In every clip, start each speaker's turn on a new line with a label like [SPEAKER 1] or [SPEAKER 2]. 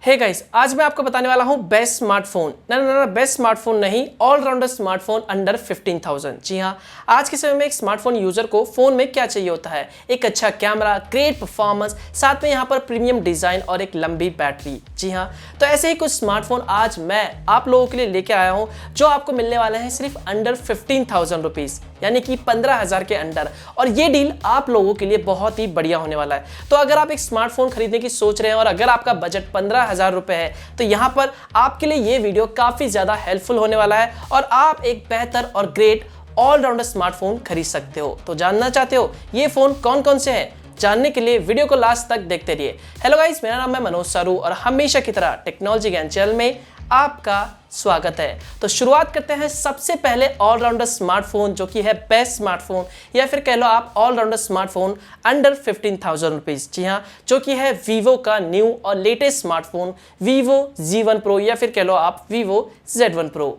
[SPEAKER 1] Hey guys, आज मैं आपको बताने वाला हूं बेस्ट स्मार्टफोन। ना बेस्ट स्मार्टफोन नहीं, ऑलराउंडर स्मार्टफोन अंडर 15,000। जी हाँ, आज के समय में एक स्मार्टफोन यूजर को फोन में क्या चाहिए होता है? एक अच्छा कैमरा, ग्रेट परफॉर्मेंस, साथ में यहाँ पर प्रीमियम डिजाइन और एक लंबी बैटरी। जी हाँ, तो ऐसे ही कुछ स्मार्टफोन आज मैं आप लोगों के लिए लेके आया हूँ जो आपको मिलने वाले हैं सिर्फ अंडर 15,000 रुपीज, यानी कि 15,000 के अंडर। और ये डील आप लोगों के लिए बहुत ही बढ़िया होने वाला है। तो अगर आप एक स्मार्टफोन खरीदने की सोच रहे हैं और अगर आपका बजट 15,000 रुपए है तो यहां पर आपके लिए ये वीडियो काफी ज्यादा हेल्पफुल होने वाला है और आप एक बेहतर और ग्रेट ऑलराउंडर स्मार्टफोन खरीद सकते हो। तो जानना चाहते हो ये फोन कौन कौन से हैं? जानने के लिए वीडियो को लास्ट तक देखते रहिए। हेलो गाइस, मेरा नाम है मनोज सारू और हमेशा की तरह टेक्नोलॉजी ज्ञान चैनल में आपका स्वागत है। तो शुरुआत करते हैं सबसे पहले ऑलराउंडर स्मार्टफोन जो कि है बेस्ट स्मार्टफोन, या फिर कह लो आप ऑलराउंडर स्मार्टफोन अंडर 15,000 रुपीज। जी हाँ, जो कि है वीवो का न्यू और latest smartphone Vivo Z1 pro, या फिर कह लो आप Vivo Z1 pro.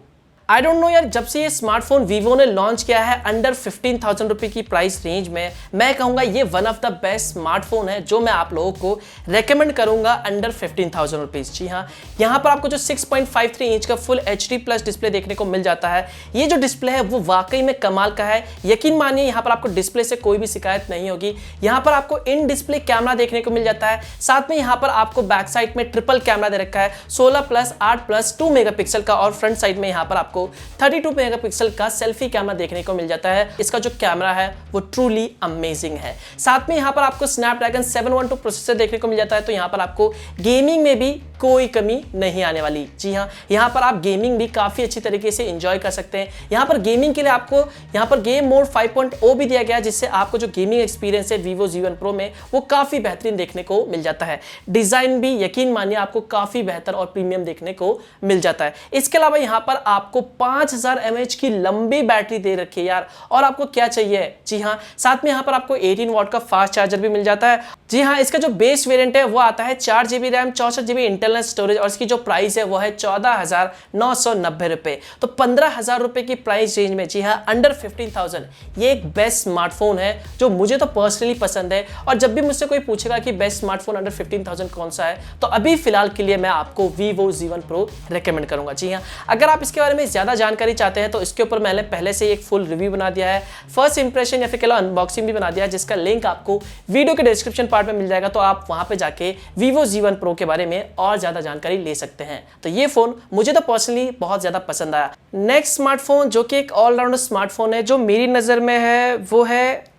[SPEAKER 1] I don't know यार, जब से ये स्मार्टफोन वीवो ने लॉन्च किया है अंडर 15,000 रुपए की प्राइस रेंज में, मैं कहूंगा ये one of the best smartphone है जो मैं आप लोगों को रेकमेंड करूंगा अंडर 15,000 रुपीज। जी हाँ, यहाँ पर आपको जो 6.53 इंच का फुल HD प्लस डिस्प्ले देखने को मिल जाता है। ये जो डिस्प्ले है वो वाकई में कमाल का है। यकीन मानिए यहाँ पर आपको डिस्प्ले से कोई भी शिकायत नहीं होगी। यहाँ पर आपको इन डिस्प्ले कैमरा देखने को मिल जाता है। साथ में यहाँ पर आपको बैक साइड में ट्रिपल कैमरा दे रखा है, 16+, 8+, 2 मेगापिक्सल का, और फ्रंट साइड में यहाँ पर आपको 32 मेगापिक्सल का सेल्फी कैमरा देखने को मिल जाता है। इसका जो कैमरा है वो ट्रूली अमेजिंग है। साथ में यहाँ पर आपको स्नैपड्रैगन 712 प्रोसेसर देखने को मिल जाता है। तो यहाँ पर आपको गेमिंग में भी कोई कमी नहीं आने वाली। जी हाँ, यहाँ पर आप गेमिंग भी काफी अच्छी तरीके से एंजॉय कर सकते हैं। यहाँ पर गेमिंग के लिए आपको यहाँ पर गेम मोड 5.0 भी दिया गया है, जिससे आपको जो गेमिंग एक्सपीरियंस है वीवो Z1 प्रो में वो काफी बेहतरीन देखने को मिल जाता है। डिजाइन भी यकीन मानिए आपको काफी बेहतर और प्रीमियम देखने को मिल जाता है। इसके अलावा यहाँ पर आपको 5000 mAh की लंबी बैटरी दे रखी है यार, और आपको क्या चाहिए? जी हाँ, साथ में यहाँ पर आपको 18 वॉट का फास्ट चार्जर भी मिल जाता है। जी हाँ, इसका जो बेस वेरिएंट है वो आता है 4GB RAM, 64GB internal storage, और इसकी जो प्राइस है वो है 14,990 रुपए। तो 15,000 रुपए की प्राइस रेंज में, जी हाँ, अंडर 15,000 ये एक बेस्ट स्मार्टफोन है जो मुझे तो पर्सनली पसंद है। और जब भी मुझसे कोई पूछेगा कि बेस्ट स्मार्टफोन अंडर 15,000 कौन सा है, तो अभी फिलहाल के लिए मैं आपको वीवो Z1 प्रो रेकमेंड करूंगा। जी हाँ, अगर आप इसके बारे में ज्यादा जानकारी चाहते हैं तो इसके ऊपर मैंने पहले से एक फुल रिव्यू बना दिया है, फर्स्ट इंप्रेशन या फिर कह लो अनबॉक्सिंग भी बना दिया है, जिसका लिंक आपको वीडियो के डिस्क्रिप्शन पार्ट में मिल जाएगा। तो आप वहां पे जाके वीवो Z1 प्रो के बारे में और ज्यादा जानकारी ले सकते हैं। तो ये फोन मुझे तो पर्सनली बहुत ज्यादा पसंद आया। नेक्स्ट स्मार्टफोन जो कि एक ऑलराउंडर स्मार्टफोन है जो मेरी नजर में है वो है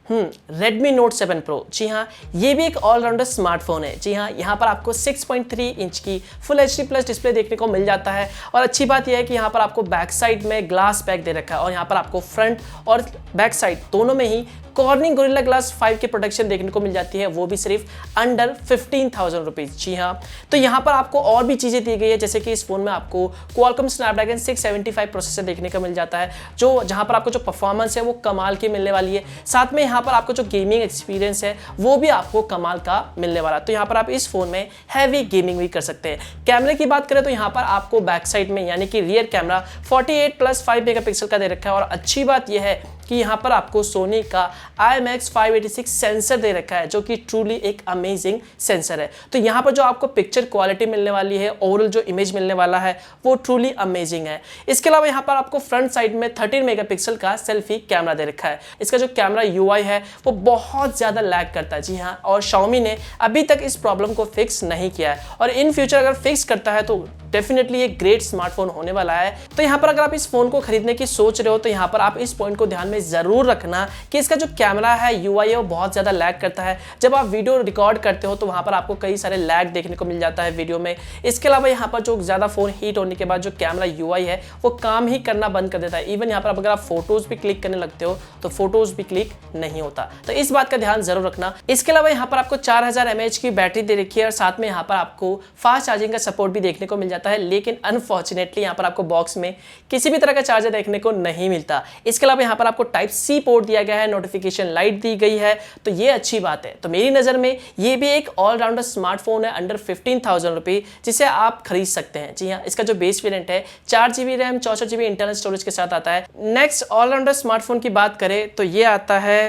[SPEAKER 1] Redmi Note 7 Pro। जी हाँ, ये भी एक ऑलराउंडर स्मार्टफोन है। जी हाँ, यहाँ पर आपको 6.3 इंच की फुल HD प्लस डिस्प्ले देखने को मिल जाता है। और अच्छी बात यह है कि यहाँ पर आपको बैक साइड में ग्लास पैक दे रखा है, और यहाँ पर आपको फ्रंट और बैक साइड दोनों में ही कॉर्निंग गोरिल्ला ग्लास 5 की प्रोटेक्शन देखने को मिल जाती है, वो भी सिर्फ अंडर 15,000 रुपीज। जी हाँ, तो यहाँ पर आपको और भी चीजें दी गई है, जैसे कि इस फोन में आपको क्वालकॉम स्नैपड्रैगन 675 प्रोसेसर देखने को मिल जाता है, जो जहाँ पर आपको जो परफॉर्मेंस है वो कमाल की मिलने वाली है। साथ में यहाँ पर आपको जो गेमिंग एक्सपीरियंस है वो भी आपको कमाल का मिलने वाला है। तो यहाँ पर आप इस फोन में हैवी गेमिंग भी कर सकते हैं। कैमरे की बात करें तो यहाँ पर आपको बैक साइड में यानी कि रियर कैमरा 48+5 मेगापिक्सल का दे रखा है, और अच्छी बात यह है कि यहाँ पर आपको सोनी का IMX586 सेंसर दे रखा है, जो कि ट्रूली एक अमेजिंग सेंसर है। तो यहाँ पर जो आपको पिक्चर क्वालिटी मिलने वाली है, ओवरऑल जो इमेज मिलने वाला है वो ट्रूली अमेजिंग है। इसके अलावा यहाँ पर आपको फ्रंट साइड में 13 मेगापिक्सल का सेल्फी कैमरा दे रखा है। इसका जो कैमरा UI है वो बहुत ज्यादा लैग करता है। जी हाँ, और Xiaomi ने अभी तक इस प्रॉब्लम को फिक्स नहीं किया है, और इन फ्यूचर अगर फिक्स करता है तो डेफिनेटली एक ग्रेट स्मार्टफोन होने वाला है। तो यहाँ पर अगर आप इस फोन को खरीदने की सोच रहे हो तो यहाँ पर आप इस पॉइंट को ध्यान में जरूर रखना कि इसका जो कैमरा है UI है वो बहुत ज्यादा लैग करता है। जब आप वीडियो रिकॉर्ड करते हो तो वहां पर आपको कई सारे लैग देखने को मिल जाता है वीडियो में। इसके अलावा यहाँ पर जो ज्यादा फोन हीट होने के बाद जो कैमरा UI है वो काम ही करना बंद कर देता है। इवन यहाँ पर अगर आप फोटोज भी क्लिक करने लगते हो तो फोटोज भी क्लिक नहीं होता। तो इस बात का ध्यान जरूर रखना। इसके अलावा यहाँ पर आपको 4000 mAh की बैटरी दे रखी है, और साथ में यहाँ पर आपको फास्ट चार्जिंग का सपोर्ट भी देखने को मिल जाता है। लेकिन अनफॉर्चुनेटली यहाँ पर आपको बॉक्स में किसी भी तरह का चार्जर देखने को नहीं मिलता। इसके अलावा यहाँ पर आपको Type-C पोर्ट दिया गया है, नोटिफिकेशन लाइट दी गई है, तो ये अच्छी बात है। तो मेरी नजर में ये भी एक ऑलराउंडर स्मार्टफोन है अंडर 15,000 रुपए, जिसे आप खरीद सकते हैं। जी हाँ, इसका जो बेस वेरिएंट है 4GB RAM, 64GB internal storage के साथ आता है। नेक्स्ट ऑलराउंडर स्मार्टफोन की बात करें तो ये आता है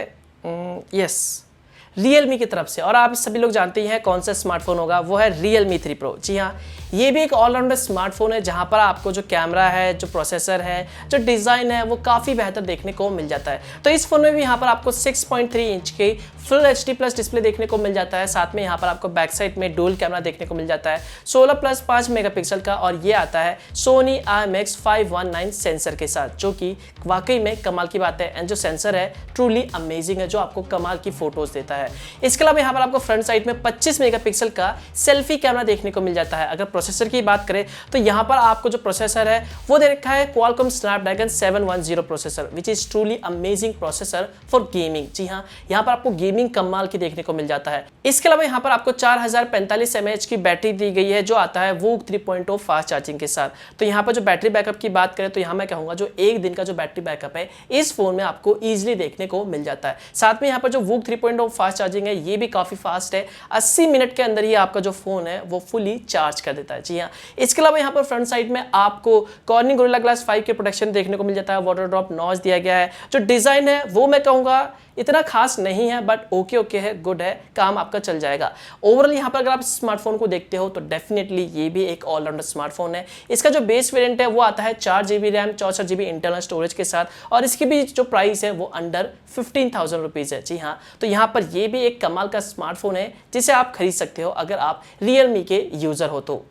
[SPEAKER 1] Realme की तरफ से। और आप सभी लोग जानते हैं कौन सा स्मार्टफोन होगा, वो है Realme 3 Pro। जी हाँ, ये भी एक ऑलराउंडर स्मार्टफोन है जहां पर आपको जो कैमरा है, जो प्रोसेसर है, जो डिज़ाइन है, वो काफ़ी बेहतर देखने को मिल जाता है। तो इस फोन में भी यहाँ पर आपको 6.3 इंच की फुल HD प्लस डिस्प्ले देखने को मिल जाता है। साथ में यहाँ पर आपको बैक साइड में डुअल कैमरा देखने को मिल जाता है 16+5 मेगापिक्सल का, और ये आता है Sony IMX519 सेंसर के साथ, जो कि वाकई में कमाल की बात है। एंड जो सेंसर है ट्रूली अमेजिंग है, जो आपको कमाल की फोटोज देता है। इसके अलावा यहाँ पर आपको फ्रंट साइड में 25 मेगापिक्सल का सेल्फी कैमरा देखने को मिल जाता है। अगर प्रोसेसर की बात करें तो यहाँ पर आपको जो प्रोसेसर है वो दे रखा है Qualcomm Snapdragon 710 processor, which is truly amazing processor for gaming. जी हाँ, यहाँ पर आपको गेमिंग कमाल की देखने को मिल जाता है। इसके अलावा यहाँ पर आपको 4045 mAh की बैटरी दी गई है, जो आता है वो 3.0 फास्ट चार्जिंग के साथ। तो यहाँ पर जो बैटरी बैकअप की बात करें तो यहाँ मैं कहूँगा जो एक दिन का जो बैटरी बैकअप है इस फोन में आपको ईजिली देखने को मिल जाता है। साथ में यहाँ पर जो वो 3.0 फास्ट चार्जिंग है ये भी काफी फास्ट है, 80 मिनट के अंदर ही आपका जो फोन है वो फुली चार्ज कर देता है। जी हाँ, इसके अलावा यहाँ पर फ्रंट साइड में आपको कॉर्निंग गोरिल्ला ग्लास 5 के प्रोटेक्शन देखने को मिल जाता है। वाटर ड्रॉप नॉच दिया गया है। जो डिजाइन है वो मैं कहूँगा इतना खास नहीं है, बट ओके है, गुड है, काम आपका चल जाएगा। ओवरऑल यहाँ पर अगर आप स्मार्टफोन को देखते हो तो डेफिनेटली ये भी एक ऑलराउंडर स्मार्टफोन है। इसका जो बेस वेरिएंट है वो आता है 4GB RAM 64GB internal storage के साथ, और इसकी भी जो प्राइस है वो अंडर 15,000 रुपीज़ है। जी हाँ, तो यहाँ पर ये भी एक कमाल का स्मार्टफोन है जिसे आप खरीद सकते हो अगर आप Realme के यूजर हो तो।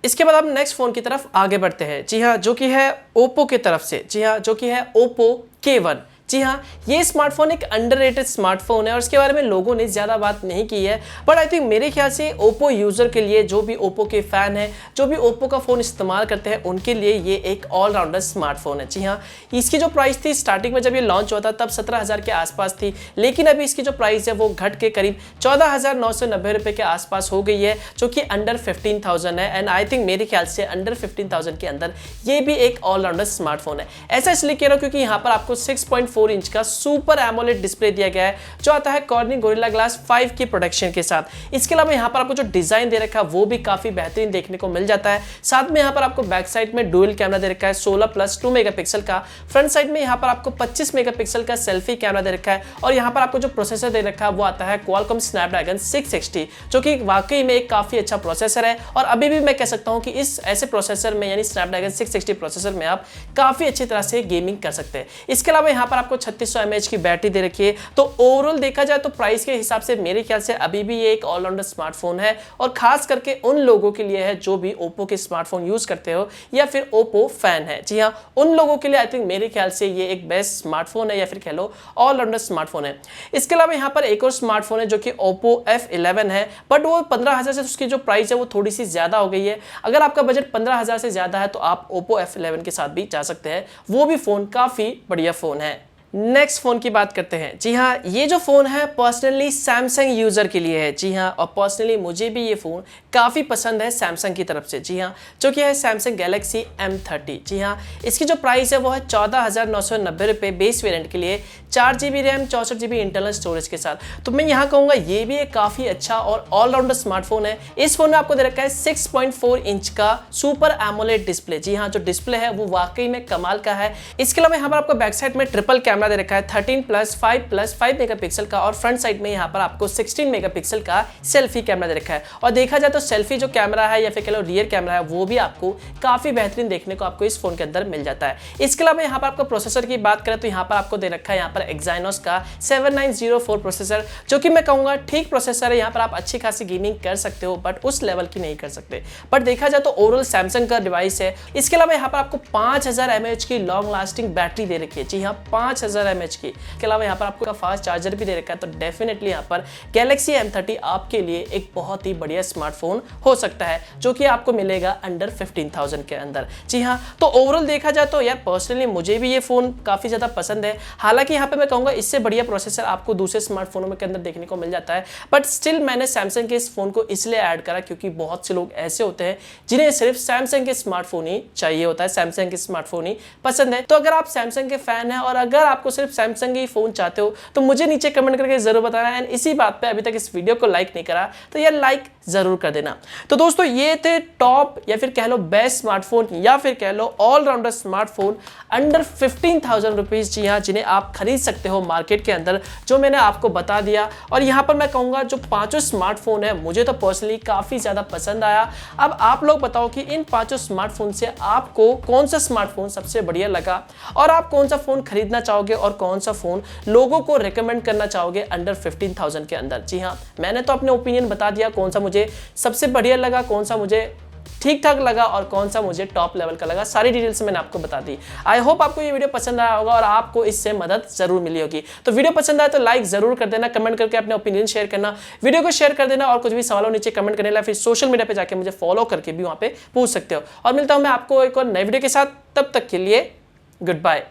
[SPEAKER 1] इसके बाद आप नेक्स्ट फोन की तरफ आगे बढ़ते हैं। जी हाँ, जो कि है Oppo की तरफ से। जी हाँ, जो कि है Oppo K1। जी हाँ, ये स्मार्टफोन एक अंडररेटेड स्मार्टफोन है और इसके बारे में लोगों ने ज़्यादा बात नहीं की है, बट आई थिंक मेरे ख्याल से ओप्पो यूज़र के लिए, जो भी ओप्पो के फ़ैन हैं, जो भी ओप्पो का फ़ोन इस्तेमाल करते हैं, उनके लिए ये एक ऑलराउंडर स्मार्टफोन है। जी हाँ, इसकी जो प्राइस थी स्टार्टिंग में जब ये लॉन्च हुआ था तब 17,000 के आसपास थी, लेकिन अभी इसकी जो प्राइस है वो घट के करीब 14,990 रुपये के आसपास हो गई है, जो कि अंडर 15,000 है। एंड आई थिंक मेरे ख्याल से अंडर 15,000 के अंदर ये भी एक ऑलराउंडर स्मार्टफोन है। ऐसा इसलिए कह रहा हूँ क्योंकि यहाँ पर आपको 6.4 इंच का सुपर एमोलेड डिस्प्ले दिया गया है, जो आता है कॉर्निंग गोरिल्ला ग्लास 5 की प्रोटेक्शन के साथ। इसके अलावा यहाँ पर आपको जो डिजाइन दे रखा है वो भी काफी बेहतरीन देखने को मिल जाता है। साथ में यहाँ पर आपको बैक साइड में डुअल कैमरा दे रखा है 16+2 मेगापिक्सल का। फ्रंट साइड में यहाँ पर आपको 25 मेगापिक्सल का सेल्फी कैमरा दे रखा है, और यहाँ पर आपको जो प्रोसेसर दे रखा है वो आता है Qualcomm Snapdragon 660, जो कि वाकई में एक काफी अच्छा प्रोसेसर है। और अभी भी मैं कह सकता हूँ कि इस ऐसे प्रोसेसर में, यानी Snapdragon 660 प्रोसेसर में आप काफी अच्छी तरह से गेमिंग कर सकते हैं। इसके अलावा यहाँ पर आपको 3600 mAh की बैटरी दे रखी है। तो ओवरऑल देखा जाए तो प्राइस के हिसाब से मेरे ख्याल से अभी भी ये एक ऑलराउंडर स्मार्टफोन है, और खास करके उन लोगों के लिए है जो भी ओप्पो के स्मार्टफोन यूज करते हो या फिर ओप्पो फैन है। जी हाँ, उन लोगों के लिए आई थिंक मेरे ख्याल से ये एक बेस्ट स्मार्टफोन है, या फिर कह लो ऑलराउंडर स्मार्टफोन है। इसके अलावा यहाँ पर एक और स्मार्टफोन है जो कि Oppo F11 है, बट वो 15,000 से उसकी जो प्राइस है वो थोड़ी सी ज्यादा हो गई है। अगर आपका बजट 15,000 से ज्यादा है तो आप Oppo F11 के साथ भी जा सकते हैं, वो भी फोन काफी बढ़िया फोन है। नेक्स्ट फोन की बात करते हैं। जी हाँ, ये जो फोन है पर्सनली सैमसंग यूजर के लिए है। जी हाँ, और पर्सनली मुझे भी ये फोन काफी पसंद है सैमसंग की तरफ से। जी हाँ, जो कि है सैमसंग गैलेक्सी M30। जी हाँ, इसकी जो प्राइस है वो है 14,990 रुपये बेस वेरिएंट के लिए, 4GB RAM 64GB internal storage के साथ। तो मैं यहाँ कहूँगा ये भी एक काफी अच्छा और ऑलराउंडर स्मार्टफोन है। इस फोन में आपको दे रखा है 6.4 इंच का सुपर एमोलेड डिस्प्ले। जी हाँ, जो डिस्प्ले है वो वाकई में कमाल का है। इसके अलावा यहाँ पर आपको बैक साइड में ट्रिपल कैमरा दे रखा है 13+5+5 मेगापिक्सल का, और फ्रंट साइड में यहाँ पर आपको 16 मेगापिक्सल का सेल्फी कैमरा दे रखा है। और देखा जाए तो सेल्फी जो कैमरा है या फिर कह लो रियर कैमरा है वो भी आपको काफी बेहतरीन देखने को आपको इस फोन के अंदर मिल जाता है। इसके अलावा यहाँ पर आपको प्रोसेसर की बात करें तो यहाँ पर आपको दे रखा है यहाँ पर एक्साइनोस का 7904 प्रोसेसर, जो कि मैं कहूँगा ठीक प्रोसेसर है। यहाँ पर आप अच्छी खासी गेमिंग कर सकते हो, बट उस लेवल की नहीं कर सकते। बट देखा जाए तो ओवरऑल सैमसंग का डिवाइस है। इसके अलावा यहाँ पर आपको 5000 mAh की लॉन्ग लास्टिंग बैटरी दे रखी है। जी हाँ, 5000 mAh की। इसके अलावा यहाँ पर आपको फास्ट चार्जर भी दे रखा है। तो डेफिनेटली यहाँ पर गैलेक्सी M30 आपके लिए एक बहुत ही बढ़िया स्मार्टफोन हो सकता है, जो कि आपको मिलेगा अंडर 15,000 के अंदर। जी हाँ, तो ओवरऑल देखा जाए तो यार पर्सनली मुझे भी ये फोन काफी ज्यादा पसंद है। हालांकि यहाँ पे मैं कहूंगा इससे बढ़िया प्रोसेसर आपको दूसरे स्मार्टफोनों के अंदर देखने को मिल जाता है, बट स्टिल मैंने सैमसंग के इस फोन को इसलिए ऐड करा क्योंकि बहुत से लोग ऐसे होते हैं जिन्हें सिर्फ सैमसंग के स्मार्टफोन ही चाहिए होता है, सैमसंग के स्मार्टफोन ही पसंद है। तो अगर आप सैमसंग के फैन हैं और अगर आप आपको सिर्फ सैमसंग ही फोन चाहते हो तो मुझे नीचे कमेंट करके जरूर बताना। एंड इसी बात पे अभी तक इस वीडियो को लाइक नहीं करा तो यार लाइक जरूर कर देना। तो दोस्तों ये थे टॉप या फिर कह लो बेस्ट स्मार्टफोन या फिर कह लो ऑलराउंडर स्मार्टफोन अंडर 15,000 रुपीज, जी हाँ, जिन्हें आप खरीद सकते हो मार्केट के अंदर, जो मैंने आपको बता दिया। और यहाँ पर मैं कहूँगा जो पांचों स्मार्टफोन है मुझे तो पर्सनली काफ़ी ज़्यादा पसंद आया। अब आप लोग बताओ कि इन पांचों स्मार्टफोन से आपको कौन सा स्मार्टफोन सबसे बढ़िया लगा और आप कौन सा फ़ोन खरीदना चाहोगे और कौन सा फ़ोन लोगों को रिकमेंड करना चाहोगे अंडर 15,000 के अंदर। जी हाँ, मैंने तो अपने ओपिनियन बता दिया कौन सा मुझे सबसे बढ़िया लगा, कौन सा मुझे ठीक ठाक लगा और कौन सा मुझे टॉप लेवल का लगा। सारी डिटेल्स मैंने आपको बता दी। आई होप आपको ये वीडियो पसंद आया होगा और आपको इससे मदद जरूर मिली होगी। तो वीडियो पसंद आया तो लाइक जरूर कर देना, कमेंट करके अपने ओपिनियन शेयर करना, वीडियो को शेयर कर देना और कुछ भी सवालों नीचे कमेंट करने ला, फिर सोशल मीडिया पे जाके मुझे फॉलो करके भी वहां पे पूछ सकते हो। और मिलता हूं मैं आपको एक और नए वीडियो के साथ, तब तक के लिए गुड बाय।